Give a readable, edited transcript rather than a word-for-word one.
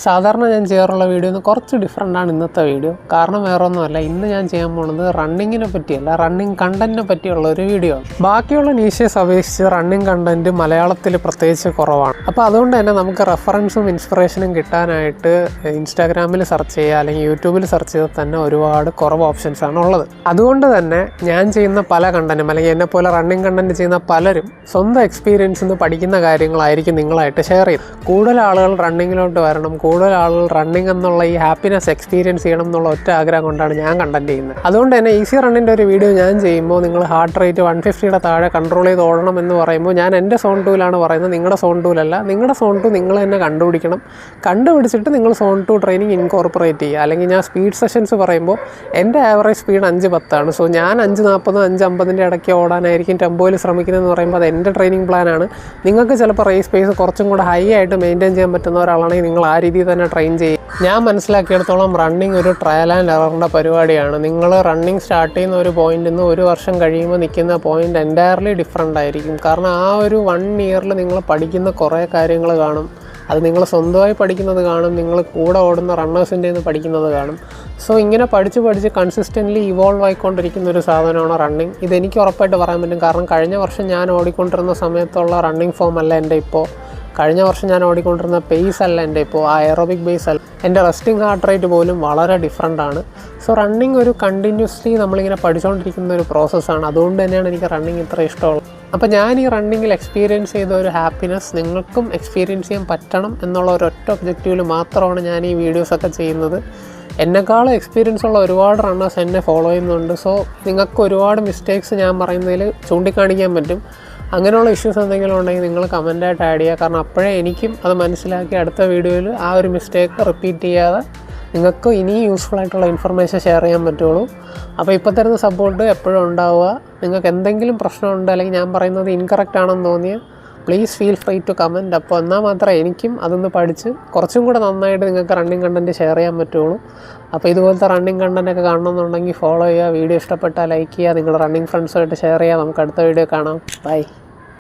സാധാരണ ഞാൻ ചെയ്യാറുള്ള വീഡിയോ നിന്ന് കുറച്ച് ഡിഫറെൻ്റാണ് ഇന്നത്തെ വീഡിയോ. കാരണം വേറെ ഒന്നുമല്ല, ഇന്ന് ഞാൻ ചെയ്യാൻ പോകുന്നത് റണ്ണിങ്ങിനെ പറ്റിയല്ല, റണ്ണിങ് കണ്ടൻറ്റിനെ പറ്റിയുള്ള ഒരു വീഡിയോ ആണ്. ബാക്കിയുള്ള നീഷേഴ്സ് അപേക്ഷിച്ച് റണ്ണിങ് കണ്ടൻറ്റ് മലയാളത്തിൽ പ്രത്യേകിച്ച് കുറവാണ്. അപ്പോൾ അതുകൊണ്ട് തന്നെ നമുക്ക് റെഫറൻസും ഇൻസ്പിറേഷനും കിട്ടാനായിട്ട് ഇൻസ്റ്റാഗ്രാമിൽ സെർച്ച് ചെയ്യുക അല്ലെങ്കിൽ യൂട്യൂബിൽ സെർച്ച് ചെയ്താൽ തന്നെ ഒരുപാട് കുറവ് ഓപ്ഷൻസാണ് ഉള്ളത്. അതുകൊണ്ട് തന്നെ ഞാൻ ചെയ്യുന്ന പല കണ്ടൻറ്റും അല്ലെങ്കിൽ എന്നെപ്പോലെ റണ്ണിങ് കണ്ടൻറ്റ് ചെയ്യുന്ന പലരും സ്വന്തം എക്സ്പീരിയൻസിൽ നിന്ന് പഠിക്കുന്ന കാര്യങ്ങളായിരിക്കും നിങ്ങളായിട്ട് ഷെയർ ചെയ്യും. കൂടുതൽ ആളുകൾ റണ്ണിങ്ങിലോട്ട് വരണം, കൂടുതൽ ആളുകൾ റണ്ണിങ് എന്നുള്ള ഈ ഹാപ്പിനെസ് എക്സ്പീരിയൻസ് ചെയ്യണം എന്നുള്ള ഒറ്റ ആഗ്രഹം കൊണ്ടാണ് ഞാൻ കണ്ടന്റ് ചെയ്യുന്നത്. അതുകൊണ്ട് തന്നെ ഈസി റണ്ണിൻ്റെ ഒരു വീഡിയോ ഞാൻ ചെയ്യുമ്പോൾ നിങ്ങൾ ഹാർട്ട് റേറ്റ് 150യുടെ താഴെ കൺട്രോൾ ചെയ്ത് ഓടണം എന്ന് പറയുമ്പോൾ ഞാൻ എൻ്റെ സോൺ 2ലാണ് പറയുന്നത്, നിങ്ങളുടെ സോൺ 2ലല്ല. നിങ്ങളുടെ സോൺ 2 നിങ്ങൾ തന്നെ കണ്ടുപിടിക്കണം. കണ്ടുപിടിച്ചിട്ട് നിങ്ങൾ സോൺ 2 ട്രെയിനിങ് ഇൻകോർപ്പറേറ്റ് ചെയ്യുക. അല്ലെങ്കിൽ ഞാൻ സ്പീഡ് സെഷൻസ് പറയുമ്പോൾ എൻ്റെ ആവറേജ് സ്പീഡ് 5:10 സോ ഞാൻ 5:40 5:50 ഇടയ്ക്ക് ഓടാനായിരിക്കും ടെമ്പോയിൽ ശ്രമിക്കുന്നതെന്ന് പറയുമ്പോൾ അത് എൻ്റെ ട്രെയിനിങ് പ്ലാനാണ്. നിങ്ങൾക്ക് ചിലപ്പോൾ റേസ് പേസ് കുറച്ചും കൂടെ ഹൈ ആയിട്ട് മെയിൻറ്റെയിൻ ചെയ്യാൻ പറ്റുന്ന ഒരാളാണെങ്കിൽ നിങ്ങൾ ആ രീതിയിൽ തന്നെ ട്രെയിൻ ചെയ്യും. ഞാൻ മനസ്സിലാക്കിയിടത്തോളം റണ്ണിങ് ഒരു ട്രയൽ ആൻഡ് എററിൻ്റെ പരിപാടിയാണ്. നിങ്ങൾ റണ്ണിങ് സ്റ്റാർട്ട് ചെയ്യുന്ന ഒരു പോയിന്റിൽ നിന്ന് ഒരു വർഷം കഴിയുമ്പോൾ നിൽക്കുന്ന പോയിന്റ് എൻറ്റയർലി ഡിഫറെൻ്റ് ആയിരിക്കും. കാരണം ആ ഒരു 1 ഇയറിൽ നിങ്ങൾ പഠിക്കുന്ന കുറേ കാര്യങ്ങൾ കാണും. അത് നിങ്ങൾ സ്വന്തമായി പഠിക്കുന്നത് കാണും, നിങ്ങൾ കൂടെ ഓടുന്ന റണ്ണേഴ്സിൻ്റെ നിന്ന് പഠിക്കുന്നത് കാണും. സോ ഇങ്ങനെ പഠിച്ച് കൺസിസ്റ്റൻ്റ്ലി ഇവോൾവ് ആയിക്കൊണ്ടിരിക്കുന്ന ഒരു സാധനമാണ് റണ്ണിങ്. ഇതെനിക്ക് ഉറപ്പായിട്ട് പറയാൻ പറ്റും. കാരണം കഴിഞ്ഞ വർഷം ഞാൻ ഓടിക്കൊണ്ടിരുന്ന സമയത്തുള്ള റണ്ണിങ് ഫോം അല്ല എൻ്റെ ഇപ്പോൾ. കഴിഞ്ഞ വർഷം ഞാൻ ഓടിക്കൊണ്ടിരുന്ന പേസ് അല്ല എൻ്റെ ഇപ്പോൾ, ആ എയറോബിക് ബേസ് അല്ല. എൻ്റെ റെസ്റ്റിംഗ് ഹാർട്ട് റേറ്റ് പോലും വളരെ ഡിഫറെൻ്റ് ആണ്. സോ റണ്ണിങ് ഒരു കണ്ടിന്യൂസ്ലി നമ്മളിങ്ങനെ പഠിച്ചുകൊണ്ടിരിക്കുന്ന ഒരു പ്രോസസ്സാണ്. അതുകൊണ്ട് തന്നെയാണ് എനിക്ക് റണ്ണിങ് ഇത്ര ഇഷ്ടമുള്ളത്. അപ്പോൾ ഞാൻ ഈ റണ്ണിങ്ങിൽ എക്സ്പീരിയൻസ് ചെയ്ത ഒരു ഹാപ്പിനെസ് നിങ്ങൾക്കും എക്സ്പീരിയൻസ് ചെയ്യാൻ പറ്റണം എന്നുള്ള ഒരൊറ്റ ഒബ്ജക്റ്റീവിൽ മാത്രമാണ് ഞാൻ ഈ വീഡിയോസൊക്കെ ചെയ്യുന്നത്. എന്നെക്കാളും എക്സ്പീരിയൻസ് ഉള്ള ഒരുപാട് റണ്ണേഴ്സ് എന്നെ ഫോളോ ചെയ്യുന്നുണ്ട്. സോ നിങ്ങൾക്ക് ഒരുപാട് മിസ്റ്റേക്സ് ഞാൻ പറയുന്നതിൽ ചൂണ്ടിക്കാണിക്കാൻ പറ്റും. അങ്ങനെയുള്ള ഇഷ്യൂസ് എന്തെങ്കിലും ഉണ്ടെങ്കിൽ നിങ്ങൾ കമൻറ്റായിട്ട് ആഡ് ചെയ്യുക. കാരണം അപ്പോഴേ എനിക്കും അത് മനസ്സിലാക്കി അടുത്ത വീഡിയോയിൽ ആ ഒരു മിസ്റ്റേക്ക് റിപ്പീറ്റ് ചെയ്യാതെ നിങ്ങൾക്ക് ഇനിയും യൂസ്ഫുൾ ആയിട്ടുള്ള ഇൻഫർമേഷൻ ഷെയർ ചെയ്യാൻ പറ്റുള്ളൂ. അപ്പോൾ ഇപ്പോൾ തരുന്ന സപ്പോർട്ട് എപ്പോഴും ഉണ്ടാവുക. നിങ്ങൾക്ക് എന്തെങ്കിലും പ്രശ്നമുണ്ട് അല്ലെങ്കിൽ ഞാൻ പറയുന്നത് ഇൻകറക്റ്റ് ആണെന്ന് തോന്നിയാൽ please feel free to comment. അപ്പോൾ എന്നാൽ മാത്രമേ എനിക്കും അതൊന്ന് പഠിച്ച് കുറച്ചും കൂടെ നന്നായിട്ട് നിങ്ങൾക്ക് റണ്ണിങ് കണ്ടൻറ്റ് ഷെയർ ചെയ്യാൻ പറ്റുള്ളൂ. അപ്പോൾ ഇതുപോലത്തെ റണ്ണിങ് കണ്ടൻറ്റൊക്കെ കാണണമെന്നുണ്ടെങ്കിൽ ഫോളോ ചെയ്യുക. വീഡിയോ ഇഷ്ടപ്പെട്ടാൽ ലൈക്ക് ചെയ്യുക, നിങ്ങളുടെ റണ്ണിങ് ഫ്രണ്ട്സുമായിട്ട് ഷെയർ ചെയ്യുക. നമുക്ക് അടുത്ത വീഡിയോ കാണാം. ബൈ.